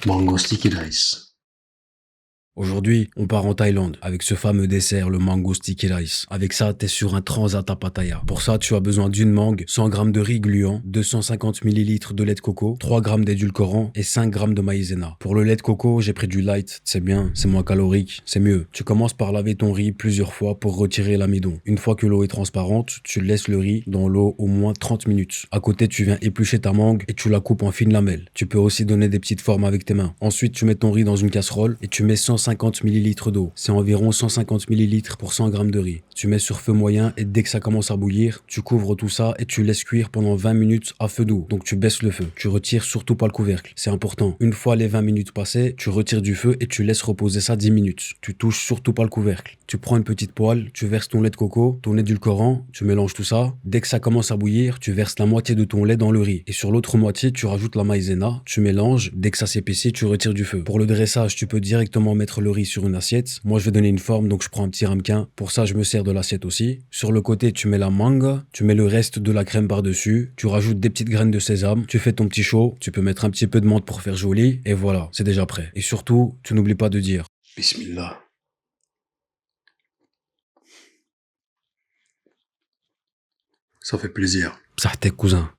Mango sticky rice. Aujourd'hui, on part en Thaïlande avec ce fameux dessert, le mango sticky rice. Avec ça, t'es sur un transat à Pattaya. Pour ça, tu as besoin d'une mangue, 100 grammes de riz gluant, 250 millilitres de lait de coco, 3 grammes d'édulcorant et 5 grammes de maïzena. Pour le lait de coco, j'ai pris du light. C'est bien, c'est moins calorique, c'est mieux. Tu commences par laver ton riz plusieurs fois pour retirer l'amidon. Une fois que l'eau est transparente, tu laisses le riz dans l'eau au moins 30 minutes. À côté, tu viens éplucher ta mangue et tu la coupes en fines lamelles. Tu peux aussi donner des petites formes avec tes mains. Ensuite, tu mets ton riz dans une casserole et tu mets 150 millilitres d'eau. C'est environ 150 millilitres pour 100 grammes de riz. Tu mets sur feu moyen et dès que ça commence à bouillir, tu couvres tout ça et tu laisses cuire pendant 20 minutes à feu doux. Donc tu baisses le feu. Tu retires surtout pas le couvercle. C'est important. Une fois les 20 minutes passées, tu retires du feu et tu laisses reposer ça 10 minutes. Tu touches surtout pas le couvercle. Tu prends une petite poêle, tu verses ton lait de coco, ton édulcorant, tu mélanges tout ça. Dès que ça commence à bouillir, tu verses la moitié de ton lait dans le riz. Et sur l'autre moitié, tu rajoutes la maïzena, tu mélanges. Dès que ça s'épaissit, tu retires du feu. Pour le dressage, tu peux directement mettre le riz sur une assiette. Moi, je vais donner une forme, donc je prends un petit ramequin. Pour ça, je me sers de l'assiette aussi. Sur le côté, tu mets la mangue, tu mets le reste de la crème par-dessus, tu rajoutes des petites graines de sésame, tu fais ton petit chaud, tu peux mettre un petit peu de menthe pour faire joli, et voilà, c'est déjà prêt. Et surtout, tu n'oublies pas de dire Bismillah. Ça fait plaisir. ça tes cousins.